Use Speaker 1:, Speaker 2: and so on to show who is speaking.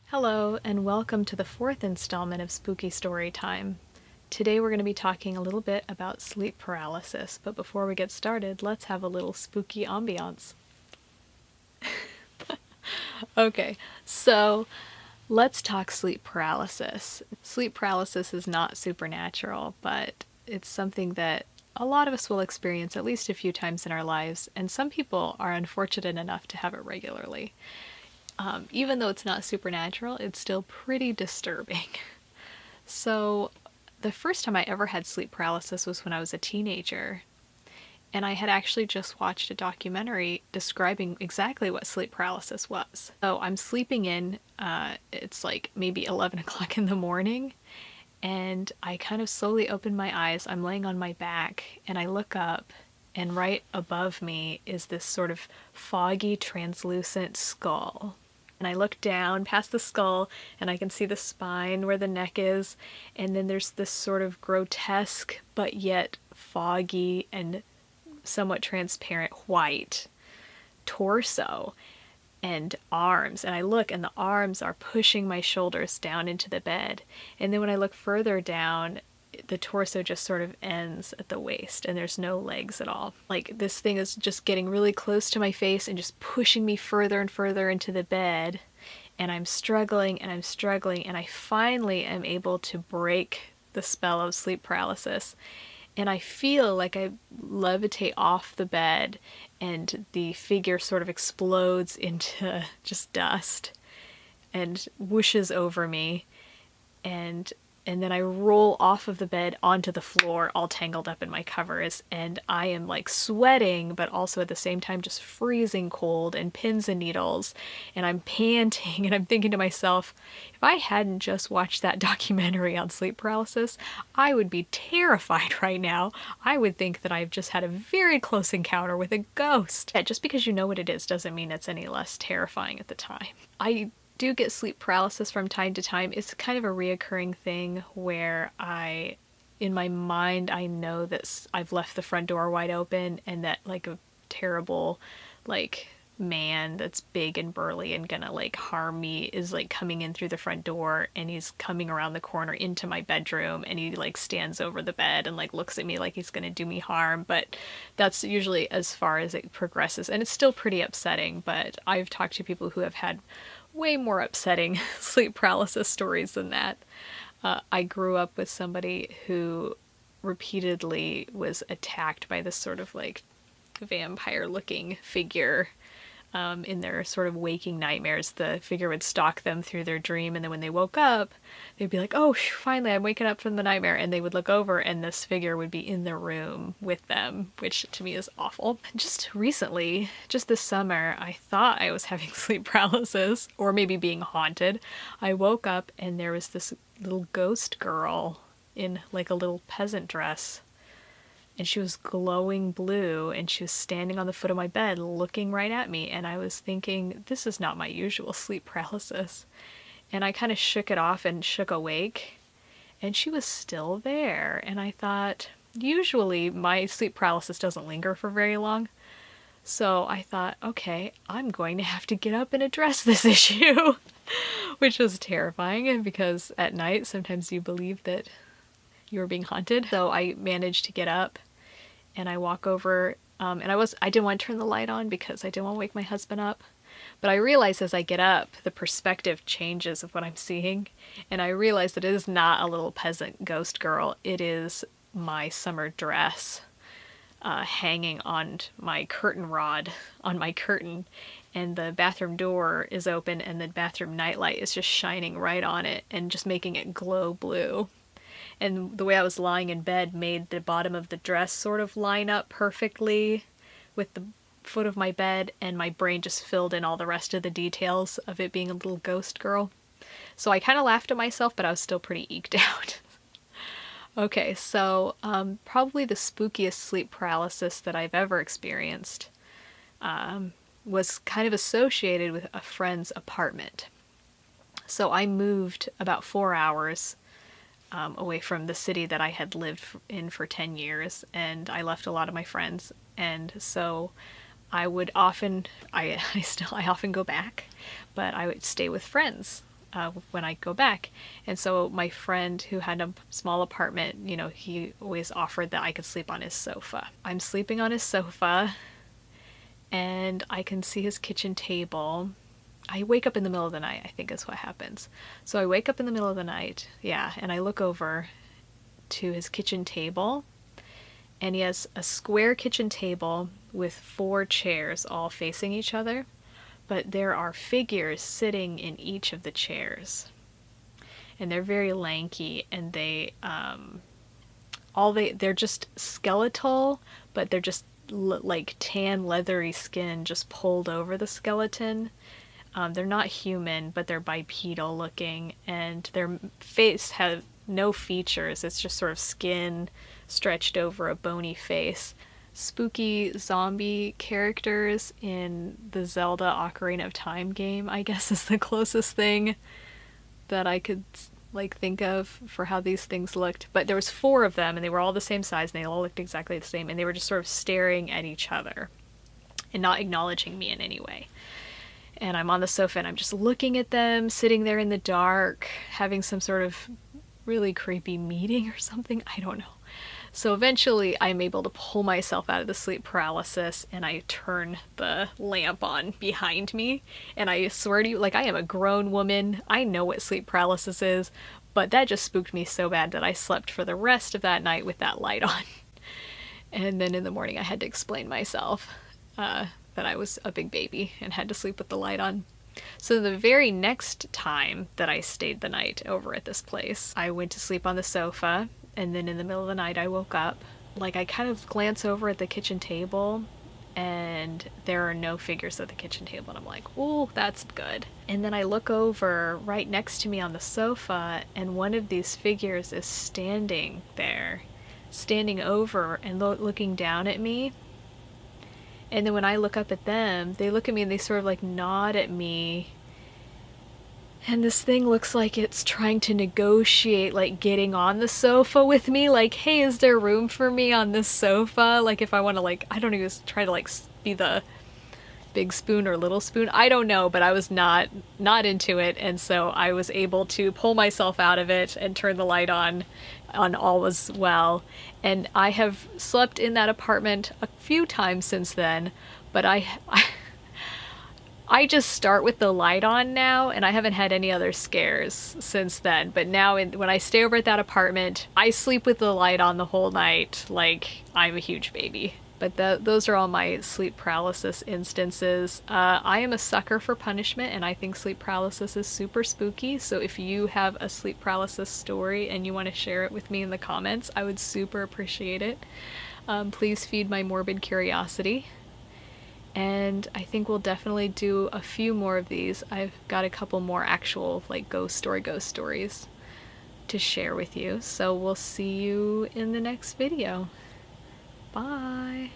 Speaker 1: Hello, and welcome to the fourth installment of Spooky Story Time. Today we're going to be talking a little bit about sleep paralysis, but before we get started, let's have a little spooky ambiance. Okay, so let's talk sleep paralysis. Sleep paralysis is not supernatural, but it's something that a lot of us will experience at least a few times in our lives, and some people are unfortunate enough to have it regularly. Even though it's not supernatural, it's still pretty disturbing. So, the first time I ever had sleep paralysis was when I was a teenager. And I had actually just watched a documentary describing exactly what sleep paralysis was. So, I'm sleeping in, it's like maybe 11 o'clock in the morning, and I kind of slowly open my eyes. I'm laying on my back, and I look up, and right above me is this sort of foggy, translucent skull. And I look down past the skull and I can see the spine where the neck is, and then there's this sort of grotesque but yet foggy and somewhat transparent white torso and arms. And I look and the arms are pushing my shoulders down into the bed. And then when I look further down, the torso just sort of ends at the waist and there's no legs at all. Like, this thing is just getting really close to my face and just pushing me further and further into the bed. And I'm struggling and I'm struggling, and I finally am able to break the spell of sleep paralysis. And I feel like I levitate off the bed and the figure sort of explodes into just dust and whooshes over me. And then I roll off of the bed onto the floor, all tangled up in my covers, and I am like sweating, but also at the same time just freezing cold and pins and needles, and I'm panting, and I'm thinking to myself, if I hadn't just watched that documentary on sleep paralysis, I would be terrified right now. I would think that I've just had a very close encounter with a ghost. Yeah, just because you know what it is doesn't mean it's any less terrifying at the time. I do get sleep paralysis from time to time. It's kind of a reoccurring thing where in my mind, I know that I've left the front door wide open and that like a terrible, like, man that's big and burly and gonna like harm me is like coming in through the front door, and he's coming around the corner into my bedroom, and he like stands over the bed and like looks at me like he's gonna do me harm. But that's usually as far as it progresses, and it's still pretty upsetting. But I've talked to people who have had way more upsetting sleep paralysis stories than that. I grew up with somebody who repeatedly was attacked by this sort of like vampire looking figure. In their sort of waking nightmares, the figure would stalk them through their dream, and then when they woke up, they'd be like, oh, finally I'm waking up from the nightmare, and they would look over and this figure would be in the room with them, which to me is awful. Just recently, just this summer, I thought I was having sleep paralysis, or maybe being haunted. I woke up and there was this little ghost girl in like a little peasant dress, and she was glowing blue, and she was standing on the foot of my bed looking right at me, and I was thinking, this is not my usual sleep paralysis. And I kind of shook it off and shook awake, and she was still there. And I thought, usually my sleep paralysis doesn't linger for very long. So I thought, okay, I'm going to have to get up and address this issue, which was terrifying because at night sometimes you believe that you're being haunted. So I managed to get up and I walk over, and I didn't want to turn the light on because I didn't want to wake my husband up. But I realize as I get up, the perspective changes of what I'm seeing, and I realize that it is not a little peasant ghost girl. It is my summer dress hanging on my curtain rod on my curtain, and the bathroom door is open, and the bathroom nightlight is just shining right on it and just making it glow blue. And the way I was lying in bed made the bottom of the dress sort of line up perfectly with the foot of my bed, and my brain just filled in all the rest of the details of it being a little ghost girl. So I kind of laughed at myself, but I was still pretty eked out. Okay, so probably the spookiest sleep paralysis that I've ever experienced was kind of associated with a friend's apartment. So I moved about 4 hours away from the city that I had lived in for 10 years, and I left a lot of my friends, and so I often go back, but I would stay with friends when I go back. And so my friend who had a small apartment, you know, he always offered that I could sleep on his sofa. I'm sleeping on his sofa and I can see his kitchen table. I wake up in the middle of the night, I think is what happens. So I wake up in the middle of the night, yeah, and I look over to his kitchen table, and he has a square kitchen table with 4 chairs all facing each other, but there are figures sitting in each of the chairs. And they're very lanky, and they're just skeletal, but they're just like tan leathery skin just pulled over the skeleton. They're not human, but they're bipedal looking, and their face have no features. It's just sort of skin stretched over a bony face. Spooky zombie characters in the Zelda Ocarina of Time game, I guess, is the closest thing that I could like think of for how these things looked. But there was 4 of them, and they were all the same size, and they all looked exactly the same, and they were just sort of staring at each other and not acknowledging me in any way. And I'm on the sofa and I'm just looking at them, sitting there in the dark, having some sort of really creepy meeting or something. I don't know. So eventually I'm able to pull myself out of the sleep paralysis, and I turn the lamp on behind me. And I swear to you, like, I am a grown woman. I know what sleep paralysis is, but that just spooked me so bad that I slept for the rest of that night with that light on. And then in the morning I had to explain myself. That I was a big baby and had to sleep with the light on. So the very next time that I stayed the night over at this place, I went to sleep on the sofa, and then in the middle of the night I woke up. Like, I kind of glance over at the kitchen table, and there are no figures at the kitchen table, and I'm like, oh, that's good. And then I look over right next to me on the sofa, and one of these figures is standing there, standing over and looking down at me. And then when I look up at them, they look at me and they sort of like nod at me. And this thing looks like it's trying to negotiate, like, getting on the sofa with me. Like, hey, is there room for me on this sofa? Like, if I want to, like, I don't know, try to, like, be the big spoon or little spoon. I don't know, but I was not into it. And so I was able to pull myself out of it and turn the light on all was well. And I have slept in that apartment a few times since then, but I just start with the light on now, and I haven't had any other scares since then. But now when I stay over at that apartment, I sleep with the light on the whole night like I'm a huge baby. But those are all my sleep paralysis instances. I am a sucker for punishment, and I think sleep paralysis is super spooky. So if you have a sleep paralysis story and you want to share it with me in the comments, I would super appreciate it. Please feed my morbid curiosity. And I think we'll definitely do a few more of these. I've got a couple more actual, like, ghost stories to share with you. So we'll see you in the next video. Bye.